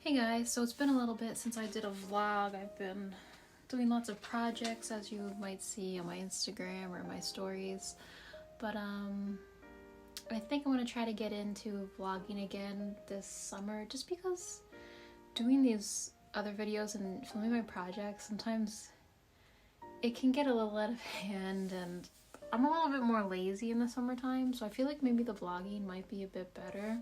Hey guys, so it's been a little bit since I did a vlog. I've been doing lots of projects, as you might see on my Instagram or my stories, but I think I'm gonna try to get into vlogging again this summer, just because doing these other videos and filming my projects, sometimes it can get a little out of hand, and I'm a little bit more lazy in the summertime, so I feel like maybe the vlogging might be a bit better.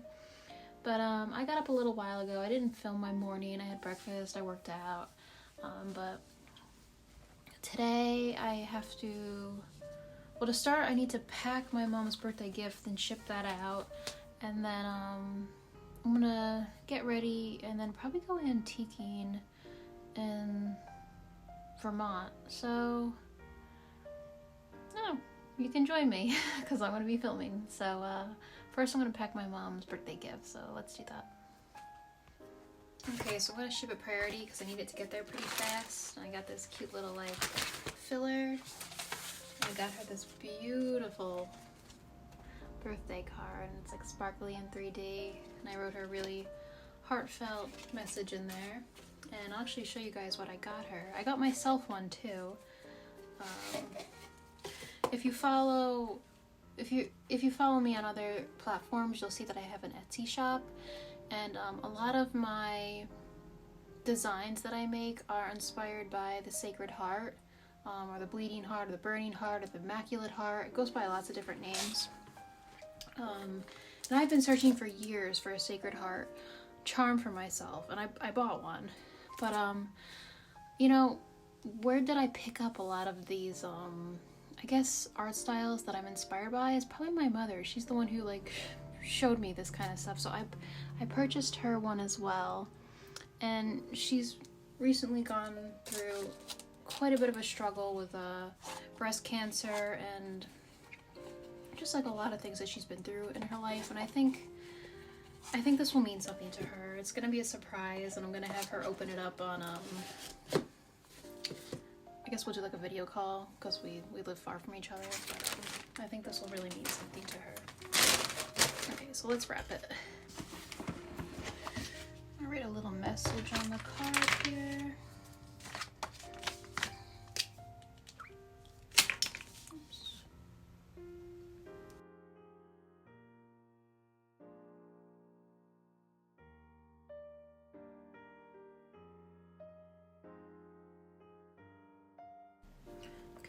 But I got up a little while ago. I didn't film my morning. I had breakfast, I worked out, but today I have to, well, to start I need to pack my mom's birthday gift and ship that out, and then I'm gonna get ready and then probably go antiquing in Vermont. So you can join me because I'm gonna be filming. So first I'm gonna pack my mom's birthday gift, so let's do that. Okay, so I'm gonna ship it priority because I need it to get there pretty fast. I got this cute little like filler. I got her this beautiful birthday card, and it's like sparkly in 3D, and I wrote her a really heartfelt message in there. And I'll actually show you guys what I got her. I got myself one too. If you follow me on other platforms, you'll see that I have an Etsy shop, and a lot of my designs that I make are inspired by the Sacred Heart, or the Bleeding Heart, or the Burning Heart, or the Immaculate Heart. It goes by lots of different names. And I've been searching for years for a Sacred Heart charm for myself, and I bought one. But you know, where did I pick up a lot of these I guess art styles that I'm inspired by is probably my mother. She's the one who like showed me this kind of stuff. So I purchased her one as well, and she's recently gone through quite a bit of a struggle with breast cancer and just like a lot of things that she's been through in her life. And I think this will mean something to her. It's gonna be a surprise, and I'm gonna have her open it up on I guess we'll do like a video call because we live far from each other, but I think this will really mean something to her. Okay, so let's wrap it. I'll write a little message on the card here. Oops.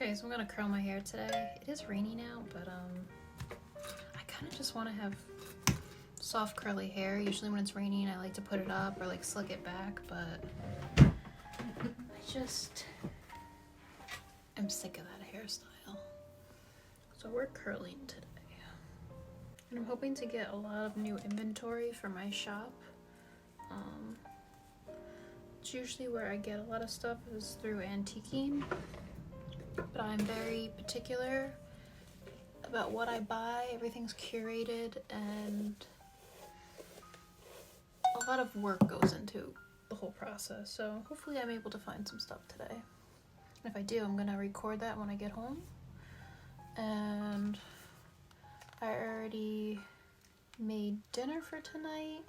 Okay, so I'm gonna curl my hair today. It is rainy now, but I kind of just want to have soft curly hair. Usually when it's raining I like to put it up or like slick it back, but I just am sick of that hairstyle. So we're curling today. And I'm hoping to get a lot of new inventory for my shop. It's usually where I get a lot of stuff is through antiquing. But I'm very particular about what I buy. Everything's curated, and a lot of work goes into the whole process. So hopefully I'm able to find some stuff today. If I do, I'm gonna record that when I get home. And I already made dinner for tonight.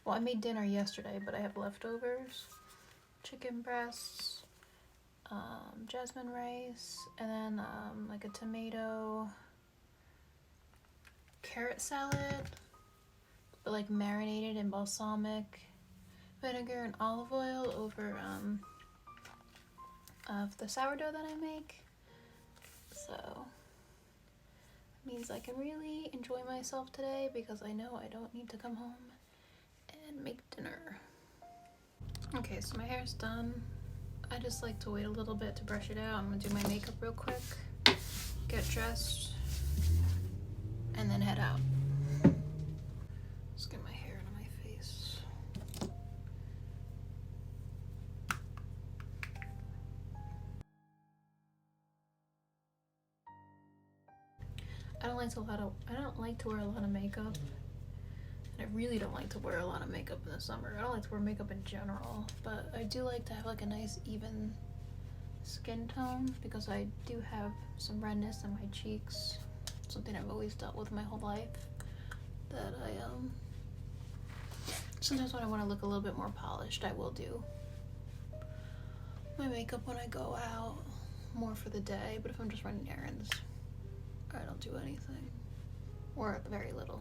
Well, I made dinner yesterday, but I have leftovers. Chicken breasts, jasmine rice, and then like a tomato carrot salad, but like marinated in balsamic vinegar and olive oil over of the sourdough that I make. So it means I can really enjoy myself today because I know I don't need to come home and make dinner. Okay, so my hair's done. I just like to wait a little bit to brush it out. I'm gonna do my makeup real quick, get dressed, and then head out. Just get my hair out of my face. I don't like to wear a lot of makeup. And I really don't like to wear a lot of makeup in the summer. I don't like to wear makeup in general, but I do like to have like a nice even skin tone because I do have some redness in my cheeks, something I've always dealt with my whole life, that I Sometimes when I want to look a little bit more polished, I will do my makeup when I go out, more for the day. But if I'm just running errands, I don't do anything, or very little.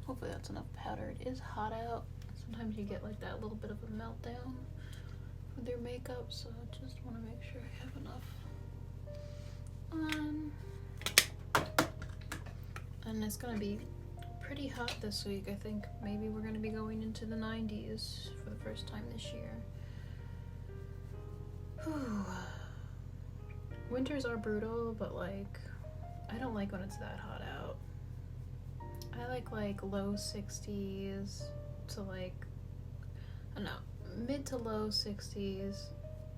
Hopefully that's enough powder. It is hot out. Sometimes you get like that little bit of a meltdown with your makeup, so I just want to make sure I have enough on. And it's gonna be pretty hot this week. I think maybe we're gonna be going into the 90s for the first time this year. Whew. Winters are brutal, but like, I don't like when it's that hot out. I like low 60s to like, I don't know, mid to low 60s,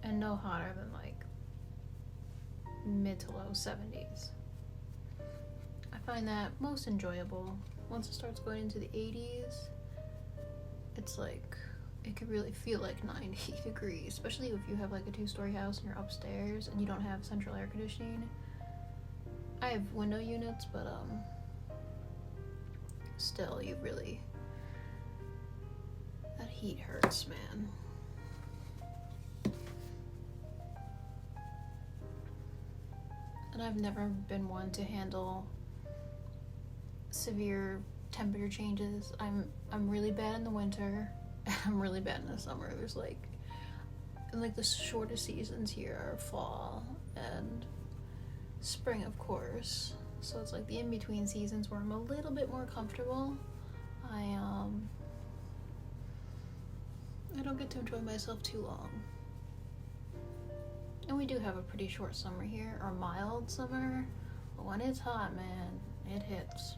and no hotter than like mid to low 70s. I find that most enjoyable. Once it starts going into the 80s, it's like, it could really feel like 90 degrees, especially if you have like a 2-story house and you're upstairs and you don't have central air conditioning. I have window units, but still, you really, that heat hurts, man. And I've never been one to handle severe temperature changes. I'm really bad in the winter, and I'm really bad in the summer. There's like the shortest seasons here are fall and spring, of course. So it's like the in-between seasons where I'm a little bit more comfortable. I don't get to enjoy myself too long. And we do have a pretty short summer here, or mild summer. But when it's hot, man, it hits.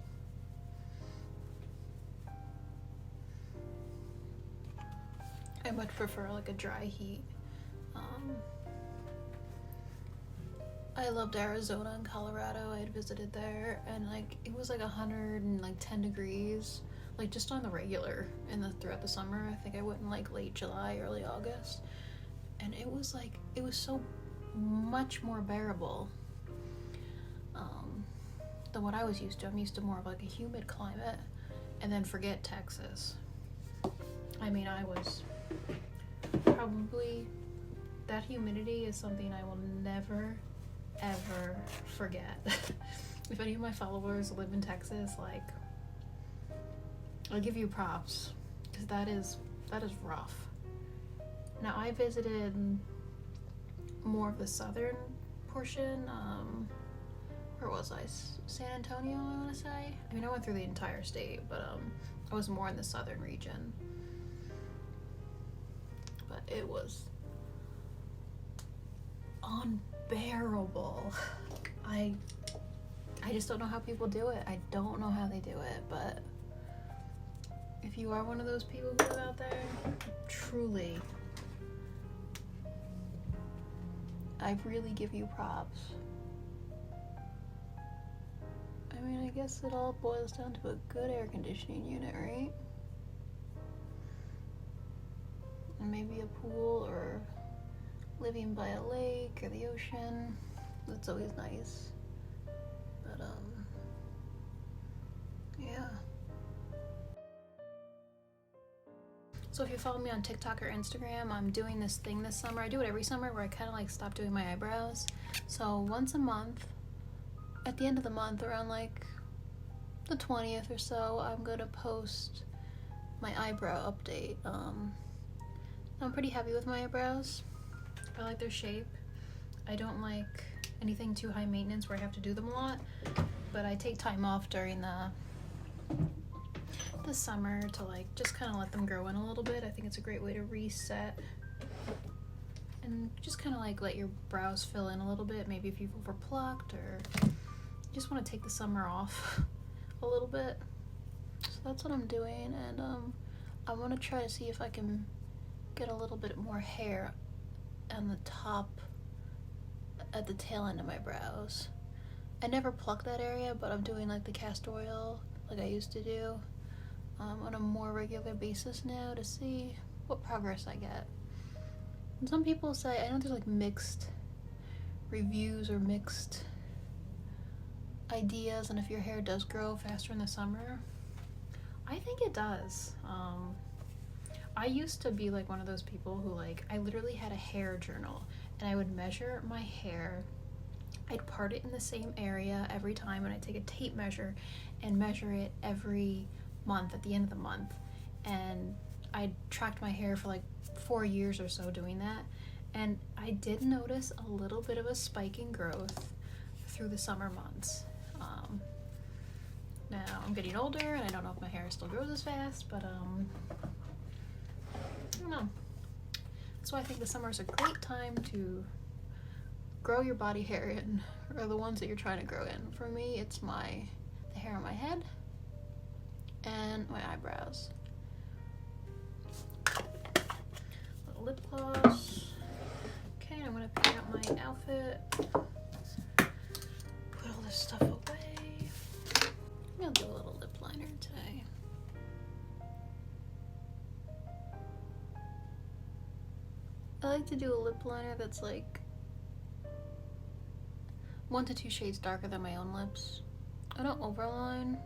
I much prefer like a dry heat. I loved Arizona and Colorado. I had visited there, and like it was like 110 degrees, like just on the regular throughout the summer. I think I went in like late July, early August, and it was so much more bearable than what I was used to. I'm used to more of like a humid climate, and then forget Texas. I mean, I was probably, that humidity is something I will never ever forget. If any of my followers live in Texas, like, I'll give you props, because that is rough. Now, I visited more of the southern portion. Where was I? San Antonio, I want to say. I mean, I went through the entire state, but I was more in the southern region. But it was unbearable. I just don't know how people do it. I don't know how they do it, but if you are one of those people who live out there, truly, I really give you props. I mean, I guess it all boils down to a good air conditioning unit, right? And maybe a pool, or living by a lake or the ocean. That's always nice. But yeah. So if you follow me on TikTok or Instagram, I'm doing this thing this summer. I do it every summer where I kind of like stop doing my eyebrows. So once a month, at the end of the month, around like the 20th or so, I'm gonna post my eyebrow update. I'm pretty happy with my eyebrows. I like their shape. I don't like anything too high maintenance where I have to do them a lot, but I take time off during the summer to like just kind of let them grow in a little bit. I think it's a great way to reset and just kind of like let your brows fill in a little bit. Maybe if you've overplucked or just want to take the summer off a little bit. So that's what I'm doing, and I want to try to see if I can get a little bit more hair on the top, at the tail end of my brows. I never pluck that area, but I'm doing like the castor oil like I used to do on a more regular basis now to see what progress I get. And some people say, I know there's like mixed reviews or mixed ideas, and if your hair does grow faster in the summer, I think it does. I used to be like one of those people who like, I literally had a hair journal and I would measure my hair. I'd part it in the same area every time, and I'd take a tape measure and measure it every month at the end of the month. And I tracked my hair for like 4 years or so doing that. And I did notice a little bit of a spike in growth through the summer months. Now I'm getting older and I don't know if my hair still grows as fast, but I don't know. That's why I think the summer is a great time to grow your body hair in, or the ones that you're trying to grow in. For me, it's the hair on my head and my eyebrows. Little lip gloss. Okay, I'm gonna pick out my outfit. Put all this stuff away. I'll do a little lip liner today. I like to do a lip liner that's like 1 to 2 shades darker than my own lips. I don't overline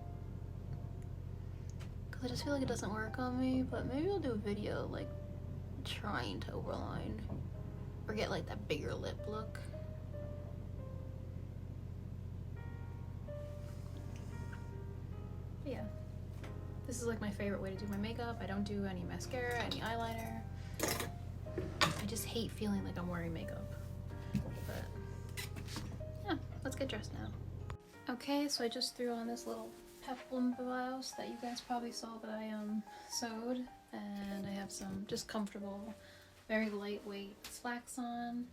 because I just feel like it doesn't work on me, but maybe I'll do a video like trying to overline or get like that bigger lip look. Yeah, this is like my favorite way to do my makeup. I don't do any mascara, any eyeliner. I just hate feeling like I'm wearing makeup. But yeah, let's get dressed now. Okay, so I just threw on this little peplum blouse that you guys probably saw that I sewed, and I have some just comfortable, very lightweight slacks on.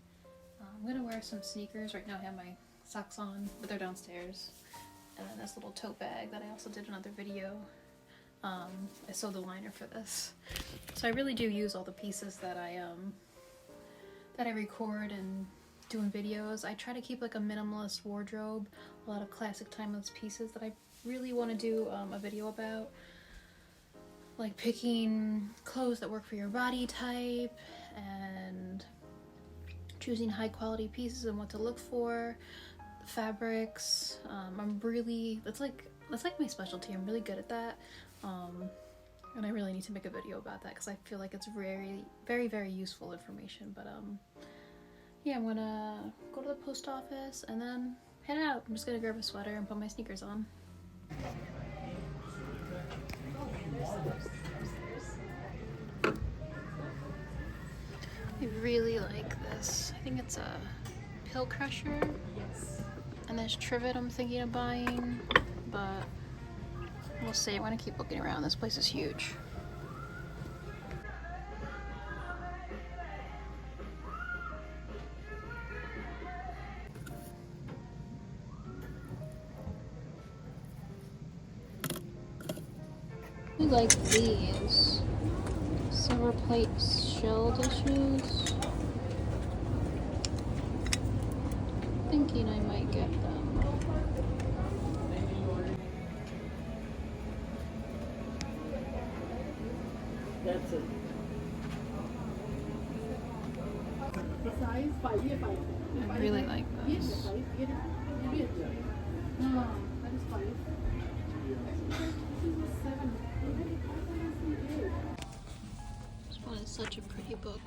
I'm gonna wear some sneakers. Right now I have my socks on, but they're downstairs. And then this little tote bag that I also did another video. I sewed the liner for this. So I really do use all the pieces that I record and do in videos. I try to keep like a minimalist wardrobe, a lot of classic timeless pieces that I really want to do a video about. Like picking clothes that work for your body type and choosing high quality pieces and what to look for. Fabrics. That's like my specialty. I'm really good at that. And I really need to make a video about that because I feel like it's very, very, very useful information. But yeah, I'm gonna go to the post office and then head out. I'm just gonna grab a sweater and put my sneakers on. I really like this. I think it's a pill crusher. And this trivet I'm thinking of buying, but we'll see. I'm gonna keep looking around. This place is huge. I like these silver plate shell dishes. Thinking I might get them. That's it. I really like this. This one is such a pretty book.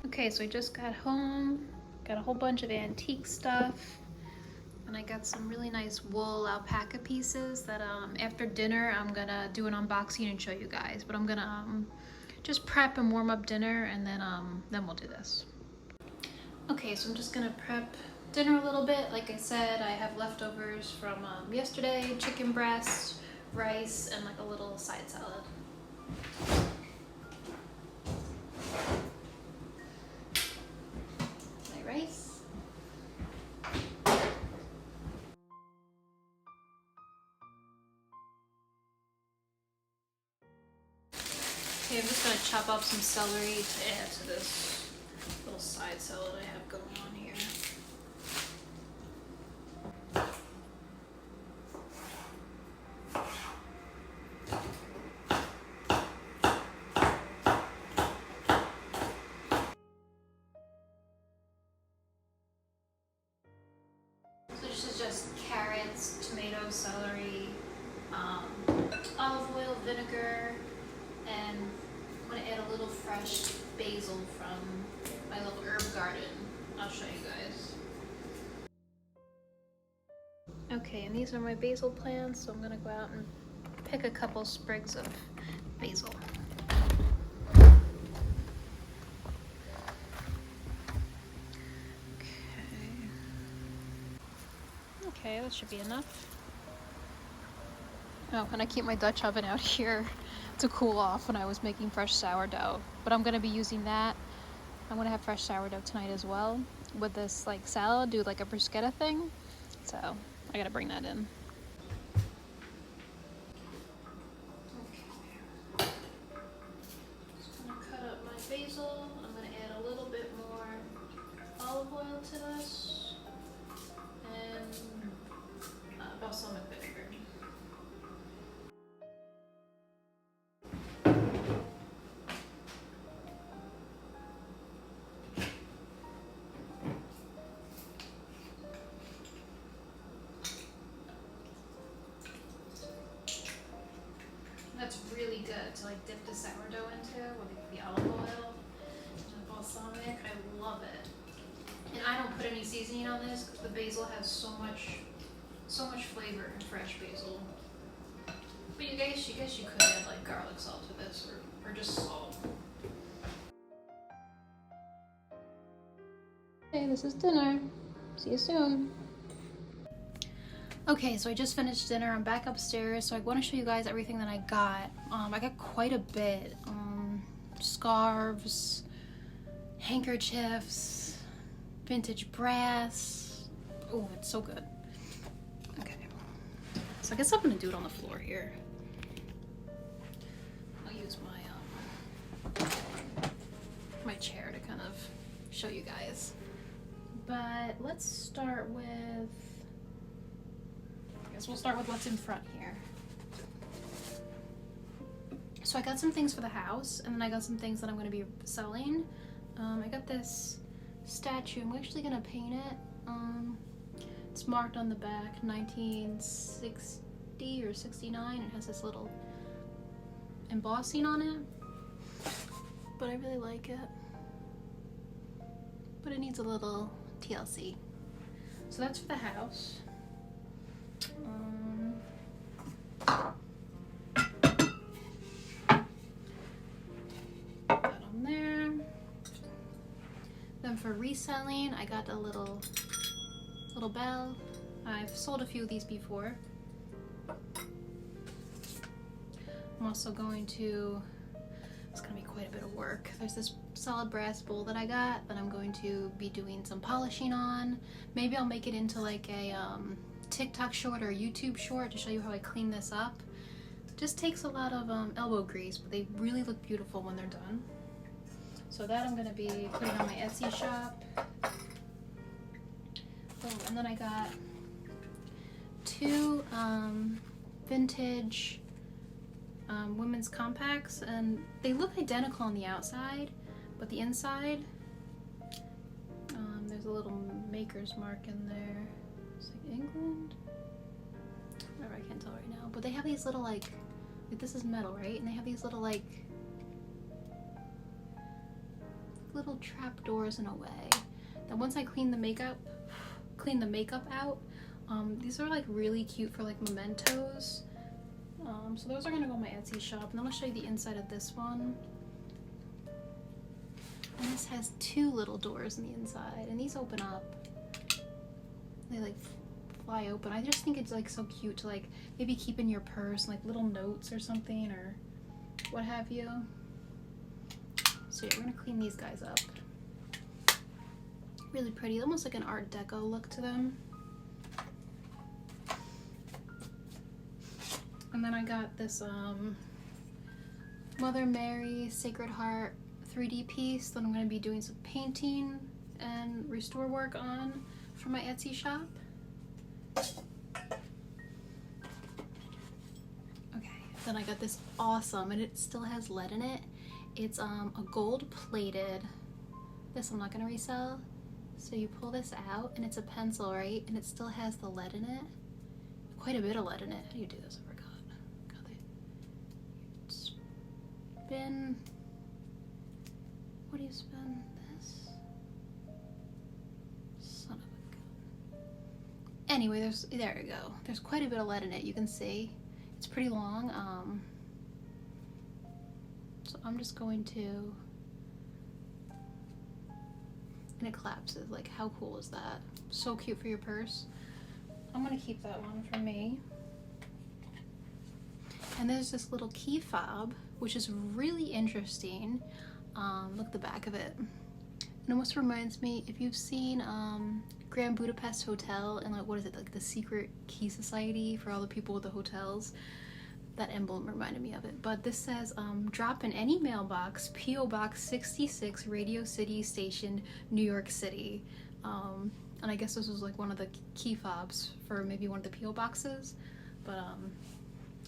Okay, so I just got home, got a whole bunch of antique stuff, and I got some really nice wool alpaca pieces that after dinner I'm gonna do an unboxing and show you guys, but I'm gonna just prep and warm up dinner, and then we'll do this. Okay, so I'm just gonna prep dinner a little bit. Like I said, I have leftovers from yesterday, chicken breast, rice, and like a little side salad. Rice. Okay, I'm just gonna chop up some celery to add to this little side salad I have going on here. just carrots, tomatoes, celery, olive oil, vinegar, and I'm going to add a little fresh basil from my little herb garden. I'll show you guys. Okay, and these are my basil plants, so I'm going to go out and pick a couple sprigs of basil. Okay, that should be enough. Oh, and I keep my Dutch oven out here to cool off when I was making fresh sourdough. But I'm gonna be using that. I'm gonna have fresh sourdough tonight as well with this like salad, do like a bruschetta thing. So I gotta bring that in. Okay. Just gonna cut up my basil. I'm gonna add a little bit more olive oil to this and balsamic vinegar. That's really good to like dip the sourdough into with the olive oil and the balsamic. I love it. And I don't put any seasoning on this because the basil has so much flavor in fresh basil. But you guys you could add like garlic salt to this or just salt. Okay, this is dinner. See you soon. Okay, so I just finished dinner. I'm back upstairs, so I want to show you guys everything that I got. I got quite a bit. Scarves, handkerchiefs, vintage brass. Oh, it's so good. Okay, so I guess I'm gonna do it on the floor here. I'll use my chair to kind of show you guys. But let's start with, I guess we'll start with what's in front here. So I got some things for the house, and then I got some things that I'm going to be selling. I got this statue. I'm actually going to paint it. It's marked on the back 1960 or 69. It has this little embossing on it, but I really like it. But it needs a little TLC. So that's for the house. That on there. Then for reselling, I got a little bell. I've sold a few of these before. I'm also going to, it's gonna be quite a bit of work. There's this solid brass bowl that I got that I'm going to be doing some polishing on. Maybe I'll make it into like a TikTok short or YouTube short to show you how I clean this up. Just takes a lot of elbow grease, but they really look beautiful when they're done. So that I'm gonna be putting on my Etsy shop. Oh, and then I got two vintage women's compacts, and they look identical on the outside, but the inside, there's a little maker's mark in there. It's like England? Whatever, I can't tell right now. But they have these little like this is metal, right? And they have these little like little trap doors in a way that once I clean the makeup out, these are like really cute for like mementos. So those are gonna go in my Etsy shop, and then I'll show you the inside of this one. And this has two little doors on the inside, and these open up. They like fly open. I just think it's like so cute to like maybe keep in your purse, like little notes or something or what have you. So yeah, we're gonna clean these guys up. Really pretty, almost like an Art Deco look to them. And then I got this Mother Mary Sacred Heart 3D piece that I'm going to be doing some painting and restore work on for my Etsy shop. Okay, then I got this awesome, and it still has lead in it. It's a gold plated, this I'm not going to resell. So you pull this out and it's a pencil, right? And it still has the lead in it. Quite a bit of lead in it. How do you do this? I forgot. God, they spin. What do you spin? This? Son of a gun. Anyway, there you go. There's quite a bit of lead in it. You can see it's pretty long. So I'm just going to. And it collapses. Like, how cool is that? So cute for your purse. I'm gonna keep that one for me. And there's this little key fob, which is really interesting. Look at the back of it. It almost reminds me, if you've seen Grand Budapest Hotel and like, what is it, like the secret key society for all the people with the hotels. That emblem reminded me of it. But this says, drop in any mailbox, P.O. Box 66, Radio City Station, New York City. And I guess this was like one of the key fobs for maybe one of the P.O. boxes. But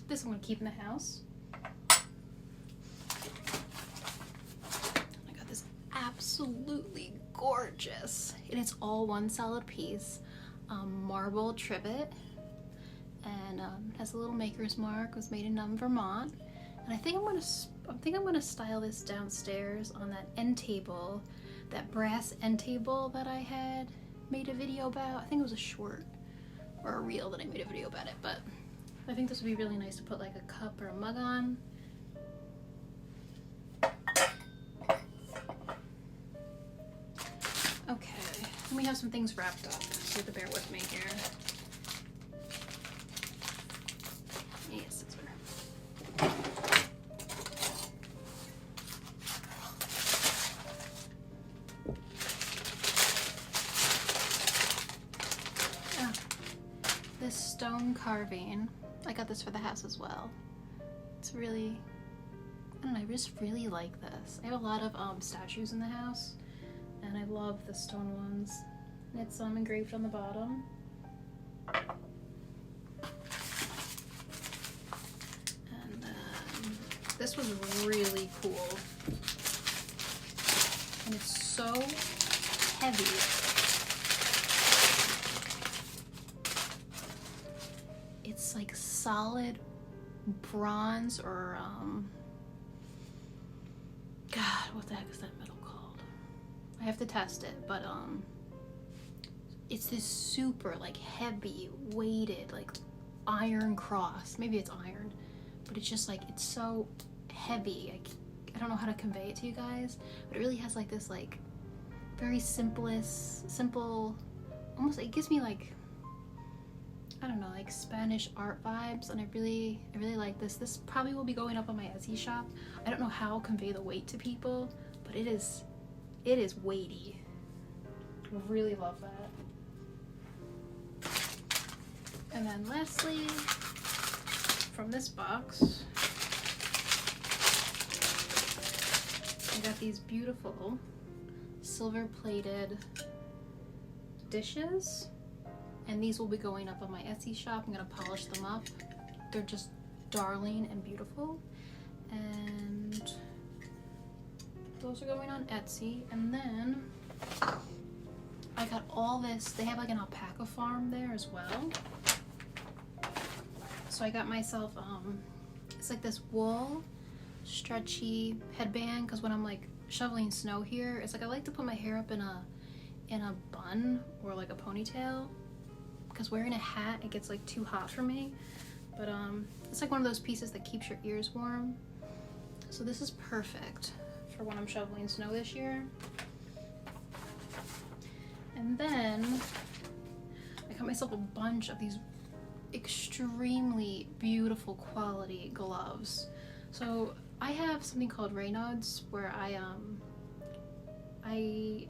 this I'm gonna keep in the house. I got this absolutely gorgeous, and it's all one solid piece, marble trivet. And it has a little maker's mark. It was made in Vermont, and I think I'm gonna style this downstairs on that end table, that brass end table that I had made a video about. I think it was a short or a reel that I made a video about it, but I think this would be really nice to put like a cup or a mug on. Okay, let me have some things wrapped up, so you have to bear with me here. Yes, it's her. Oh, this stone carving, I got this for the house as well. It's really, I don't know, I just really like this. I have a lot of statues in the house, and I love the stone ones. And it's engraved on the bottom. This was really cool, and it's so heavy. It's like solid bronze or God, what the heck is that metal called? I have to test it, but it's this super like heavy weighted like iron cross.Maybe it's iron, but it's just like, it's so heavy. I don't know how to convey it to you guys, but it really has like this like very simple, almost, it gives me like, I don't know, like Spanish art vibes, and I really like this. This probably will be going up on my Etsy shop. I don't know how I'll convey the weight to people, but it is weighty. I really love that. And then lastly, from this box, I got these beautiful silver plated dishes, and these will be going up on my Etsy shop. I'm gonna polish them up. They're just darling and beautiful, and those are going on Etsy. And then I got all this. They have like an alpaca farm there as well. So I got myself, it's like this wool stretchy headband, because when I'm like shoveling snow here, it's like I like to put my hair up in a bun or like a ponytail, because wearing a hat, it gets like too hot for me. But it's like one of those pieces that keeps your ears warm. So this is perfect for when I'm shoveling snow this year. And then I got myself a bunch of these extremely beautiful quality gloves. So I have something called Raynaud's, where I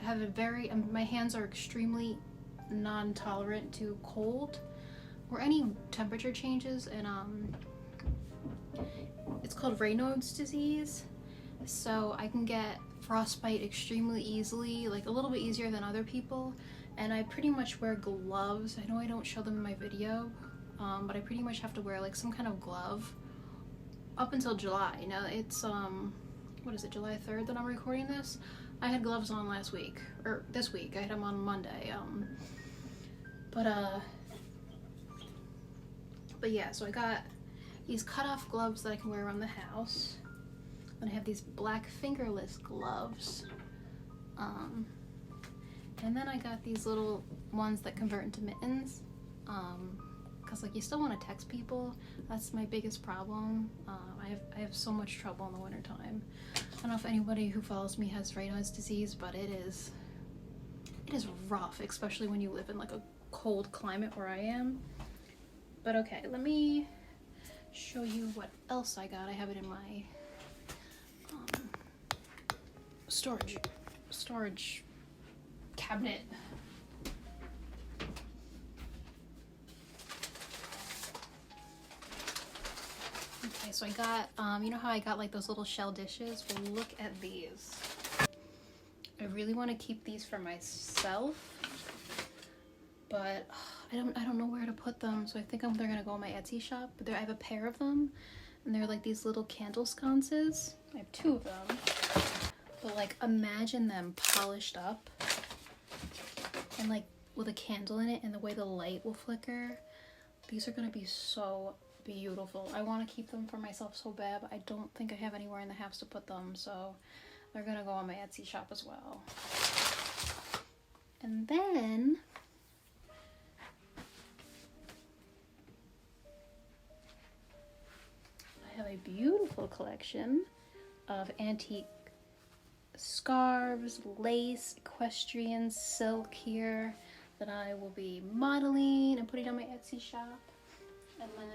have a very, my hands are extremely non-tolerant to cold or any temperature changes, and it's called Raynaud's disease. So I can get frostbite extremely easily, like a little bit easier than other people, and I pretty much wear gloves. I know I don't show them in my video, but I pretty much have to wear like some kind of glove up until July. Now it's what is it, July 3rd that I'm recording this? I had gloves on last week, or this week. I had them on Monday. But yeah, so I got these cut-off gloves that I can wear around the house. And I have these black fingerless gloves. And then I got these little ones that convert into mittens. Because like you still want to text people. That's my biggest problem. I have so much trouble in the wintertime. I don't know if anybody who follows me has Raynaud's disease, but it is rough, especially when you live in like a cold climate where I am. But okay, let me show you what else I got. I have it in my storage cabinet. Okay, so I got, you know how I got like those little shell dishes? Well, look at these. I really want to keep these for myself, but I don't know where to put them, so I think they're gonna go in my Etsy shop. But I have a pair of them, and they're like these little candle sconces. I have 2 of them, but like imagine them polished up and like with a candle in it, and the way the light will flicker. These are gonna be so beautiful. I want to keep them for myself so bad, but I don't think I have anywhere in the house to put them, so they're gonna go on my Etsy shop as well. And then I have a beautiful collection of antique scarves, lace, equestrian, silk here that I will be modeling and putting on my Etsy shop. And then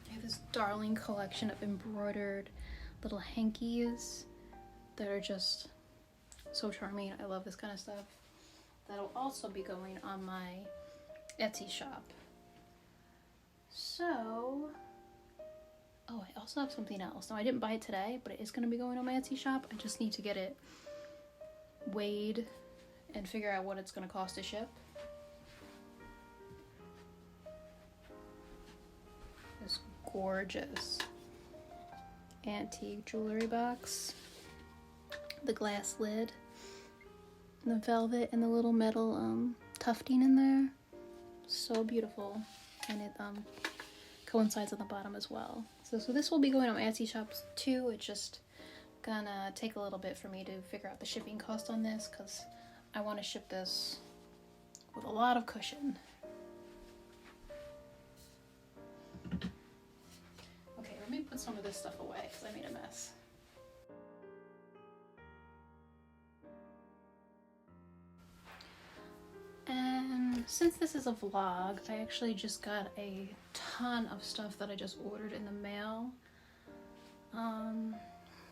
I have this darling collection of embroidered little hankies that are just so charming. I love this kind of stuff. That'll also be going on my Etsy shop. So, oh, I also have something else. Now, I didn't buy it today, but it is going to be going on my Etsy shop. I just need to get it weighed and figure out what it's going to cost to ship. This gorgeous antique jewelry box. The glass lid, the velvet, and the little metal tufting in there. So beautiful. And it coincides on the bottom as well. So this will be going on my Etsy shop too. It's just gonna take a little bit for me to figure out the shipping cost on this, because I want to ship this with a lot of cushion. Okay, let me put some of this stuff away because I made a mess. And since this is a vlog, I actually just got a ton of stuff that I just ordered in the mail.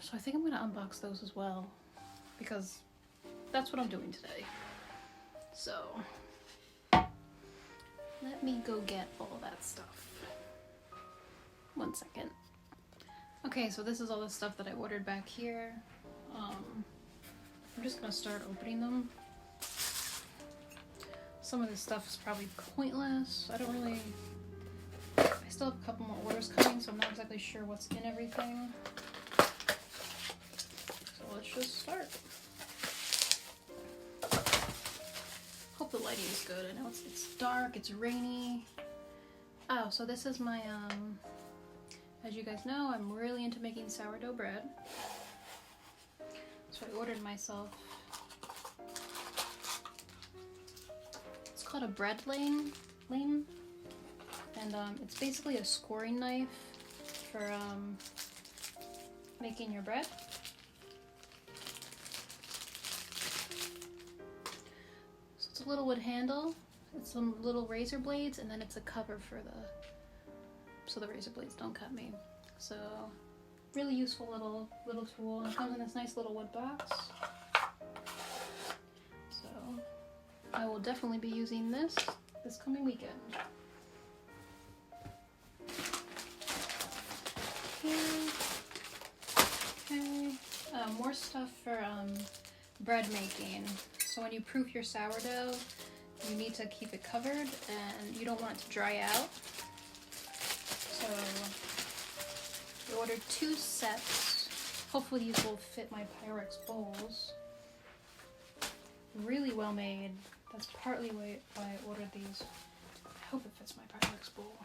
So I think I'm gonna unbox those as well, because that's what I'm doing today. So let me go get all that stuff. 1 second. Okay, so this is all the stuff that I ordered back here. I'm just gonna start opening them. Some of this stuff is probably pointless. I still have a couple more orders coming, so I'm not exactly sure what's in everything. So let's just start. Hope the lighting is good. I know it's dark, it's rainy. Oh, so this is my, as you guys know, I'm really into making sourdough bread. So I ordered myself, it's called a bread lane, and it's basically a scoring knife for making your bread. So it's a little wood handle, it's some little razor blades, and then it's a cover for so the razor blades don't cut me. So really useful little tool. It comes in this nice little wood box. So I will definitely be using this coming weekend. Okay. More stuff for bread making. So when you proof your sourdough, you need to keep it covered and you don't want it to dry out. So I ordered 2 sets Hopefully these will fit my Pyrex bowls. Really well made. That's partly why I ordered these. I hope it fits my Pyrex bowl.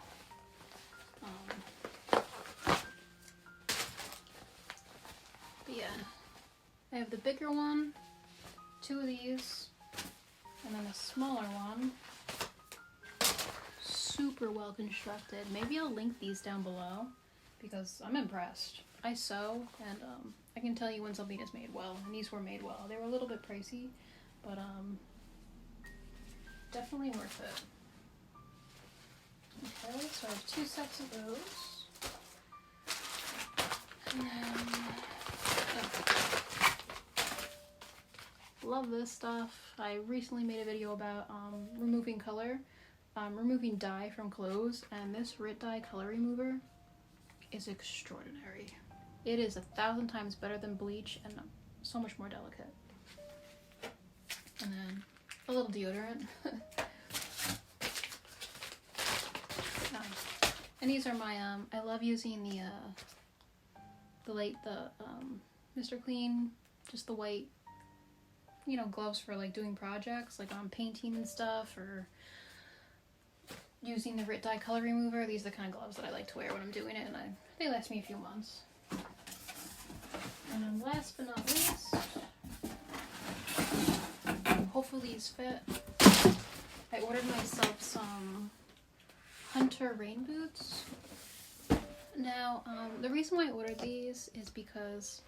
But yeah, I have the bigger one, 2 of these, and then a smaller one. Super well constructed. Maybe I'll link these down below because I'm impressed. I sew and I can tell you when something is made well, and these were made well. They were a little bit pricey, but definitely worth it. Okay, so I have 2 sets of those. And then, love this stuff. I recently made a video about removing color, removing dye from clothes, and this Rit Dye color remover is extraordinary. It is 1,000 times better than bleach and so much more delicate. And then a little deodorant. And these are my I love using the Mr. Clean, just the white, you know, gloves for like doing projects, like on painting and stuff, or using the Rit Dye color remover. These are the kind of gloves that I like to wear when I'm doing it, and they last me a few months. And then last but not least, hopefully these fit. I ordered myself some Hunter rain boots. Now, the reason why I ordered these is because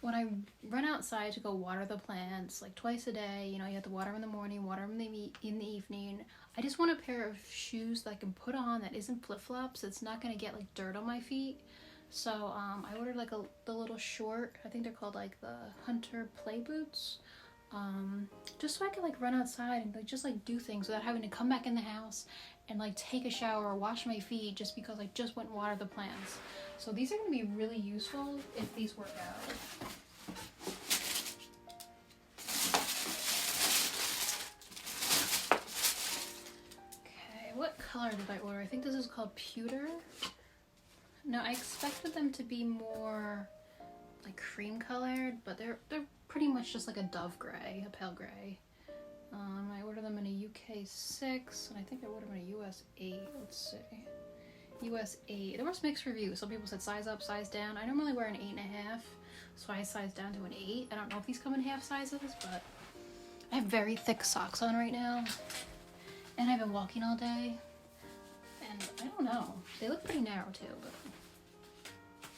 when I run outside to go water the plants, like twice a day, you know, you have to water them in the morning, water them in the evening. I just want a pair of shoes that I can put on that isn't flip-flops. It's not going to get like dirt on my feet. So I ordered like the little short, I think they're called like the Hunter play boots. Just so I could like run outside and like just like do things without having to come back in the house and like take a shower or wash my feet just because I just went and watered the plants. So these are going to be really useful if these work out. Okay, what color did I order? I think this is called pewter. Now I expected them to be more like cream colored, but they're pretty much just like a dove gray, a pale gray. I ordered them in a UK 6, and I think I ordered them in a US 8. Let's see. US 8. There was mixed reviews. Some people said size up, size down. I normally wear an 8.5, so I sized down to an 8. I don't know if these come in half sizes, but I have very thick socks on right now, and I've been walking all day, and I don't know. They look pretty narrow too, but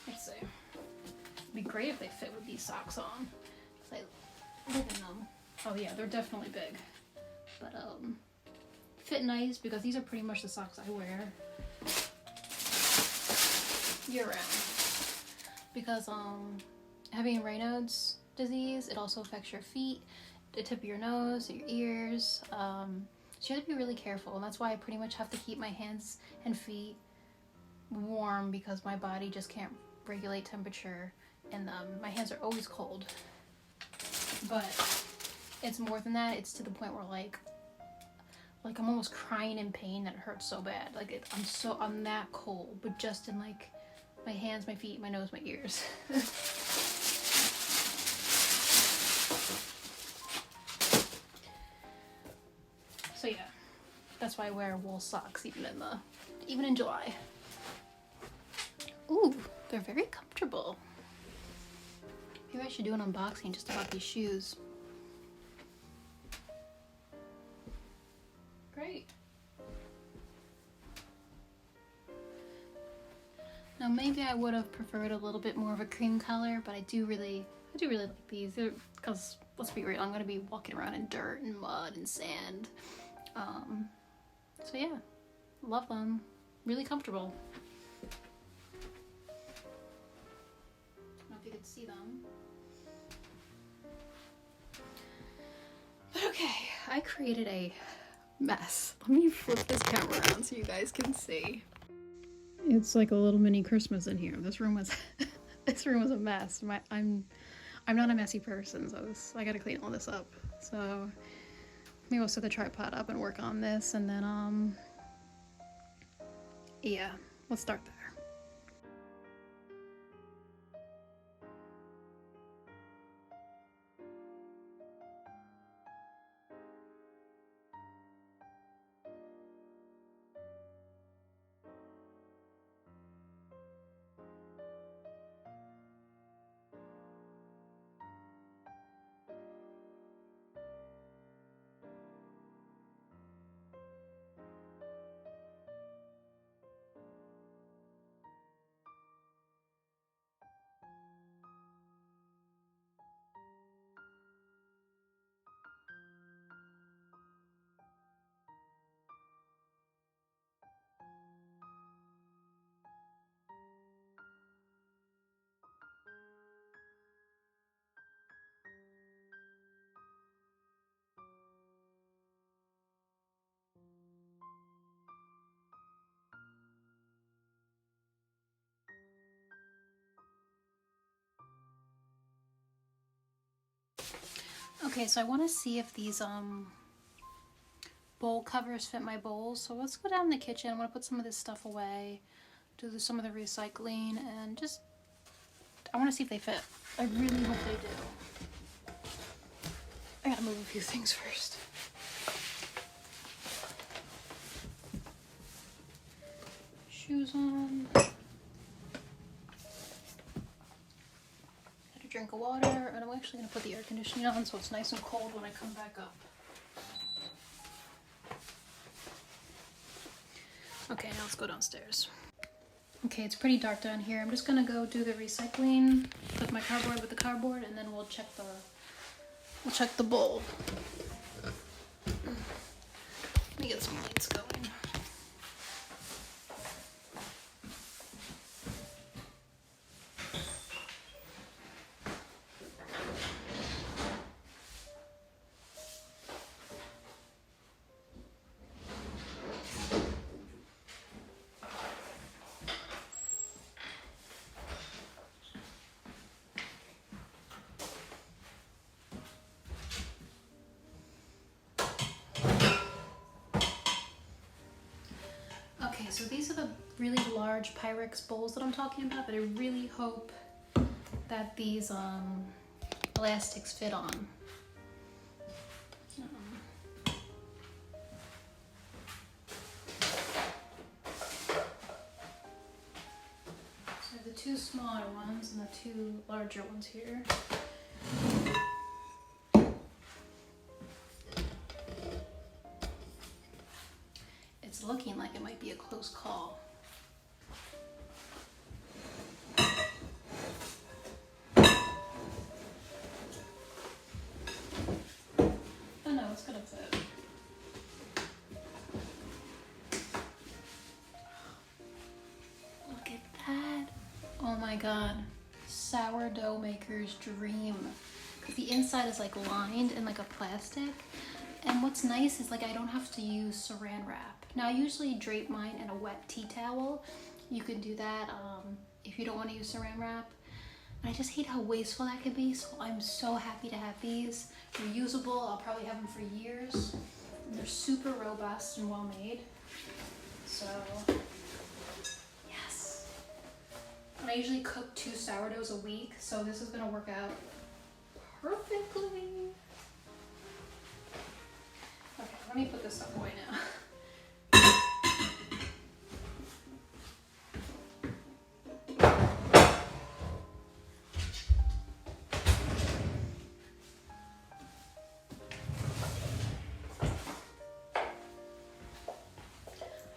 let's see. It'd be great if they fit with these socks on, because I live in them. Oh yeah, they're definitely big, but fit nice because these are pretty much the socks I wear year round. Because having Raynaud's disease, it also affects your feet, the tip of your nose, your ears. So you have to be really careful, and that's why I pretty much have to keep my hands and feet warm because my body just can't regulate temperature, and my hands are always cold. But it's more than that. It's to the point where like I'm almost crying in pain that it hurts so bad. Like I'm that cold, but just in like my hands, my feet, my nose, my ears. So yeah, that's why I wear wool socks even in July. Ooh, they're very comfortable. Maybe I should do an unboxing just about these shoes. Great. Now maybe I would have preferred a little bit more of a cream color, but I do really like these. Because let's be real, I'm gonna be walking around in dirt and mud and sand. So yeah, love them. Really comfortable. I don't know if you could see them. But okay, I created a mess. Let me flip this camera around so you guys can see. It's like a little mini Christmas in here. This room was this room was a mess. I'm not a messy person, so I gotta clean all this up. So maybe I'll set the tripod up and work on this, and then yeah, let's start there. Okay, so I want to see if these bowl covers fit my bowls. So let's go down in the kitchen. I want to put some of this stuff away, do some of the recycling, and just, I want to see if they fit. I really hope they do. I gotta move a few things first. Shoes on. Had a drink of water, and I'm actually gonna put the air conditioning on so it's nice and cold when I come back up. Okay, now let's go downstairs. Okay, it's pretty dark down here. I'm just gonna go do the recycling, put my cardboard with the cardboard, and then we'll check the bowl. Let me get some lights going. Okay, so these are the really large Pyrex bowls that I'm talking about, but I really hope that these elastics fit on. So I have the two smaller ones and the two larger ones here. It's looking like it might be a close call. Oh no, it's gonna fit. Look at that. Oh my god. Sourdough maker's dream. Because the inside is like lined in like a plastic. And what's nice is like I don't have to use saran wrap. Now I usually drape mine in a wet tea towel. You can do that if you don't want to use saran wrap. And I just hate how wasteful that could be, so I'm so happy to have these. Reusable, I'll probably have them for years. And they're super robust and well made. So, yes. And I usually cook 2 sourdoughs a week, so this is gonna work out perfectly. Okay, let me put this stuff away now.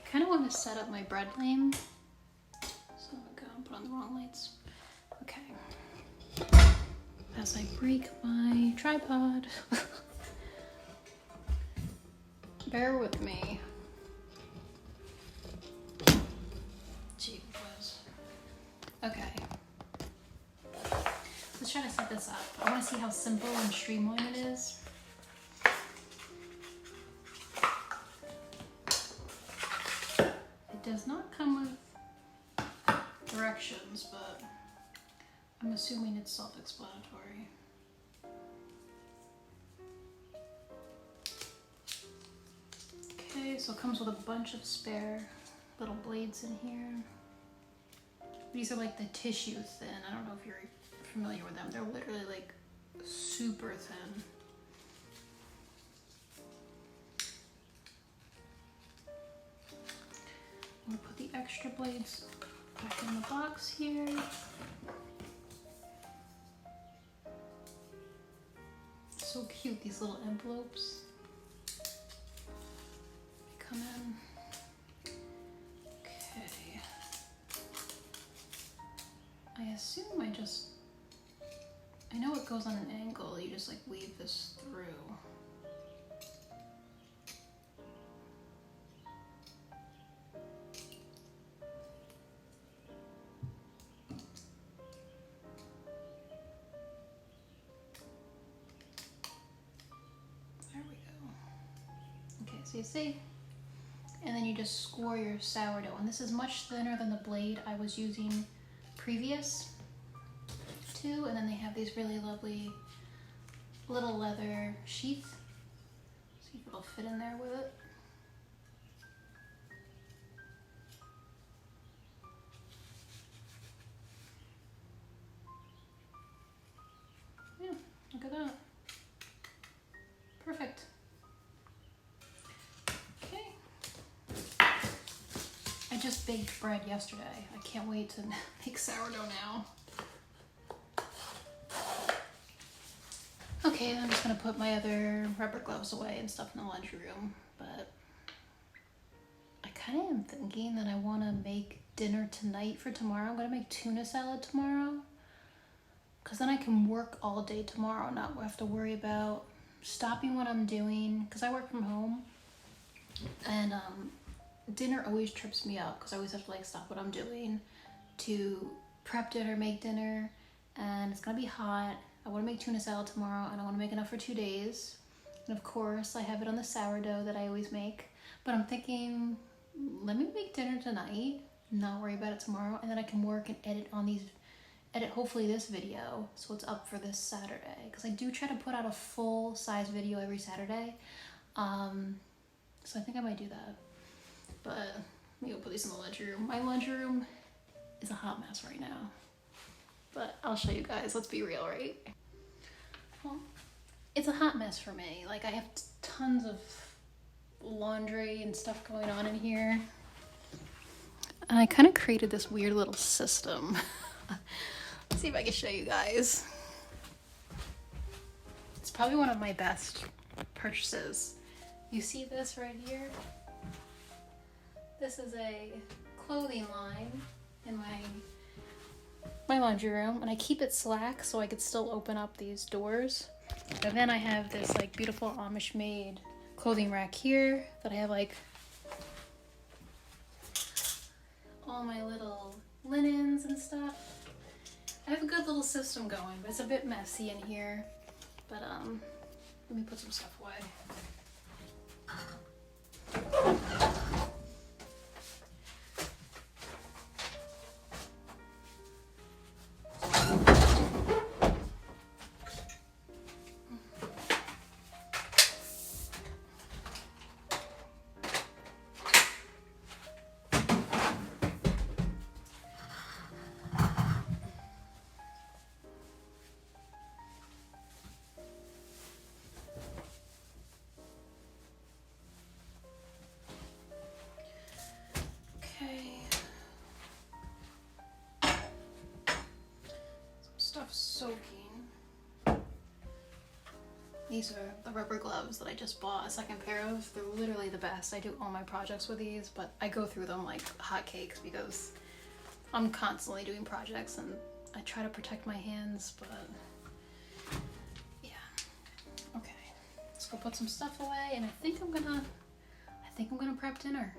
I kind of want to set up my bread lane. So I'm gonna put on the wrong lights. Okay. As I break my tripod. Bear with me. Gee whiz. Okay. Let's try to set this up. I want to see how simple and streamlined it is. It does not come with directions, but I'm assuming it's self-explanatory. Okay, so it comes with a bunch of spare little blades in here. These are like the tissue thin. I don't know if you're familiar with them. They're literally like super thin. I'm gonna put the extra blades back in the box here. So cute, these little envelopes. Come in. Okay. I assume I know it goes on an angle, you just like weave this through. There we go. Okay, so you see? And then you just score your sourdough. And this is much thinner than the blade I was using previous to. And then they have these really lovely little leather sheath. See if it'll fit in there with it. Yeah, look at that. Perfect. Okay. I just baked bread yesterday. I can't wait to make sourdough now. Okay, I'm just gonna put my other rubber gloves away and stuff in the lunch room, but I kind of am thinking that I want to make dinner tonight for tomorrow. I'm gonna make tuna salad tomorrow, because then I can work all day tomorrow, not have to worry about stopping what I'm doing, because I work from home, and dinner always trips me up, because I always have to like stop what I'm doing to prep dinner, make dinner, and it's gonna be hot. I want to make tuna salad tomorrow, and I want to make enough for 2 days. And of course, I have it on the sourdough that I always make. But I'm thinking, let me make dinner tonight, not worry about it tomorrow, and then I can work and edit hopefully this video so it's up for this Saturday. Because I do try to put out a full-size video every Saturday. So I think I might do that. But let me go put these in the lunch room. My lunch room is a hot mess right now. But I'll show you guys, let's be real, right? Well, it's a hot mess for me. Like, I have tons of laundry and stuff going on in here. And I kind of created this weird little system. Let's see if I can show you guys. It's probably one of my best purchases. You see this right here? This is a clothing line in my laundry room, and I keep it slack so I could still open up these doors. And then I have this like beautiful Amish made clothing rack here that I have like all my little linens and stuff. I have a good little system going, but it's a bit messy in here. But let me put some stuff away. Stuff soaking. These are the rubber gloves that I just bought a second pair of. They're literally the best. I do all my projects with these, but I go through them like hotcakes because I'm constantly doing projects and I try to protect my hands, but yeah. Okay, let's go put some stuff away, and I think I'm gonna prep dinner.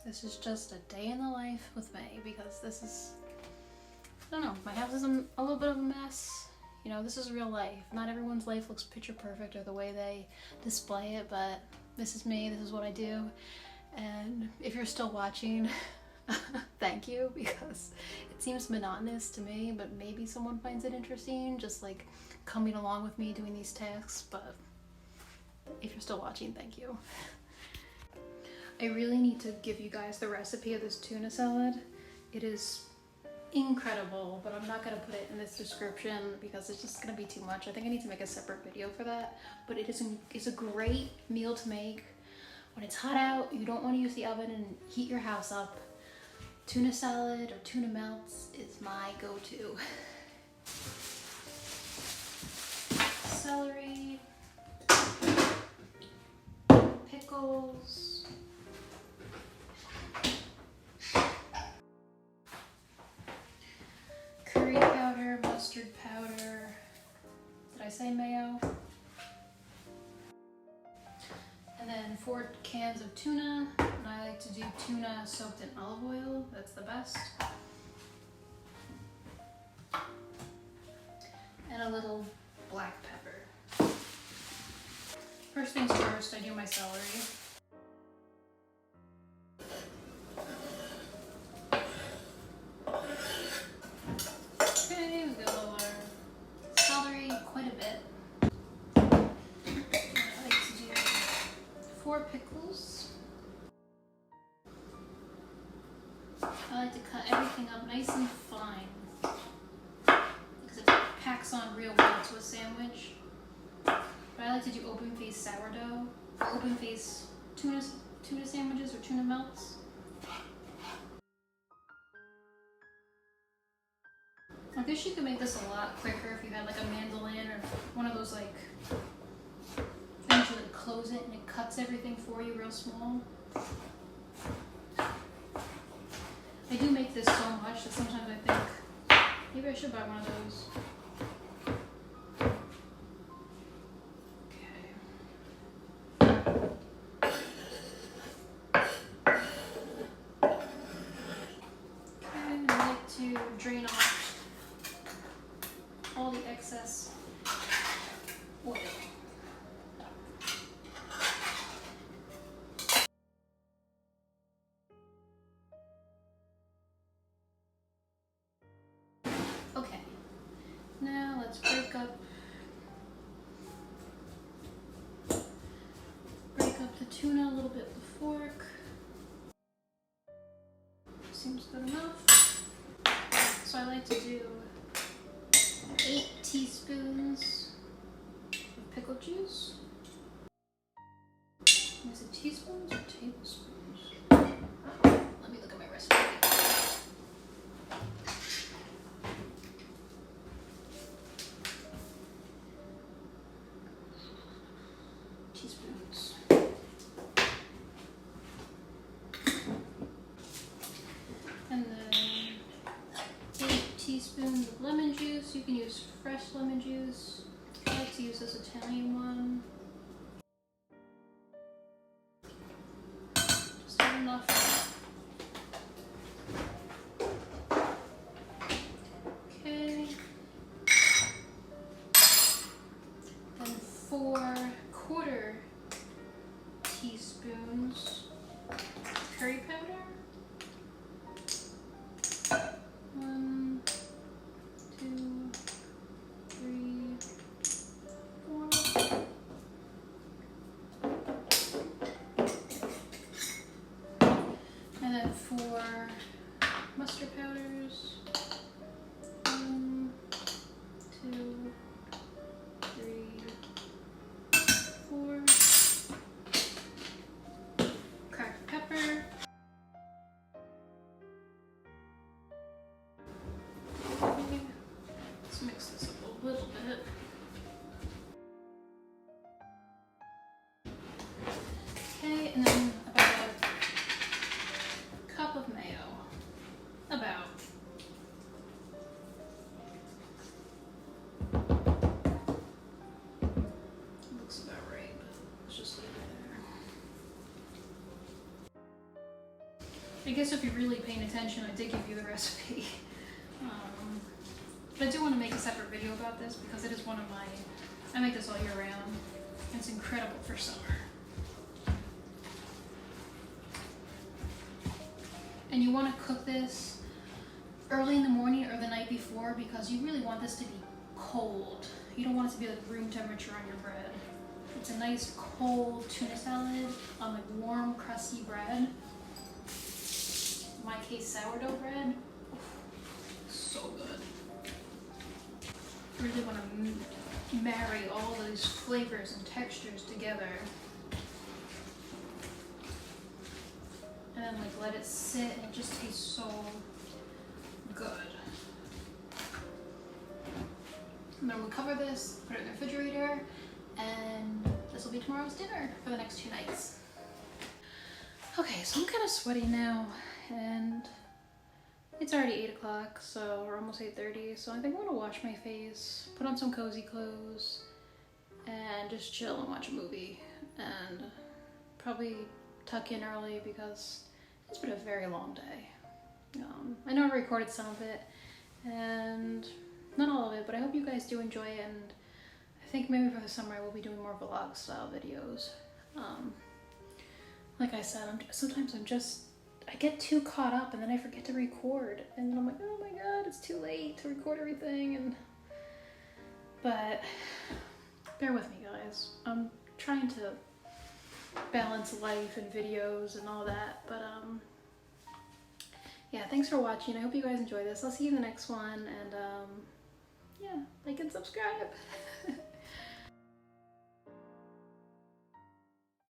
This is just a day in the life with me because this is, I don't know, my house is a little bit of a mess. You know, this is real life. Not everyone's life looks picture perfect or the way they display it, but this is me, this is what I do. And if you're still watching, thank you, because it seems monotonous to me, but maybe someone finds it interesting, just like coming along with me doing these tasks. But if you're still watching, thank you. I really need to give you guys the recipe of this tuna salad. It is incredible, but I'm not gonna put it in this description because it's just gonna be too much. I think I need to make a separate video for that. But it's a great meal to make when it's hot out. You don't want to use the oven and heat your house up. Tuna salad or tuna melts is my go-to. Celery, pickles, curry powder, mustard powder. Did I say mayo? And then 4 cans of tuna. And I like to do tuna soaked in olive oil. That's the best. And a little black pepper. First things first, I do my celery. Okay, we got all our celery 4 pickles. I like to cut everything up nice and fine because it packs on real well to a sandwich. But I like to do open face sourdough or open face tuna sandwiches or tuna melts. I guess you could make this a lot quicker if you had like a mandolin or one of those like things you like close it and it cuts everything for you real small. I do make this so much that sometimes I think maybe I should buy one of those. Okay, I like to drain off all the excess oil. Okay, now let's break up the tuna a little bit with the fork. Seems good enough. So I like to do 8 teaspoons of pickle juice. Is it teaspoons or tablespoons? Let me look at my recipe. Teaspoons. And then 8 teaspoons of lemon juice. You can use fresh lemon juice. I like to use this Italian one. Just not enough. Okay. Then 4 1/4 teaspoons curry powder. 1, 2, 3, 4. And then 4 mustard powders. 1, 2, 3, 4. Cracked pepper. Let's mix this up a little bit. Okay, and then about a cup of mayo. About. Looks about right, but let's just leave it there. I guess if you're really paying attention, I did give you the recipe. But I do want to make a separate video about this because it is one of my, I make this all year round. It's incredible for summer. And you want to cook this early in the morning or the night before because you really want this to be cold. You don't want it to be like room temperature on your bread. It's a nice cold tuna salad on like warm crusty bread. In my case, sourdough bread. So good. Really want to marry all those flavors and textures together. And then like let it sit and it just tastes so good. And then we'll cover this, put it in the refrigerator, and this will be tomorrow's dinner for the next 2 nights. Okay, so I'm kind of sweaty now, and it's already 8 o'clock, so we're almost 8:30, so I think I'm gonna wash my face, put on some cozy clothes, and just chill and watch a movie, and probably tuck in early because it's been a very long day. I know I recorded some of it, and not all of it, but I hope you guys do enjoy it, and I think maybe for the summer I will be doing more vlog style videos. Like I said, sometimes I get too caught up and then I forget to record, and then I'm like, oh my god, it's too late to record everything. But bear with me, guys. I'm trying to balance life and videos and all that. But yeah, thanks for watching. I hope you guys enjoy this. I'll see you in the next one, and yeah, like and subscribe.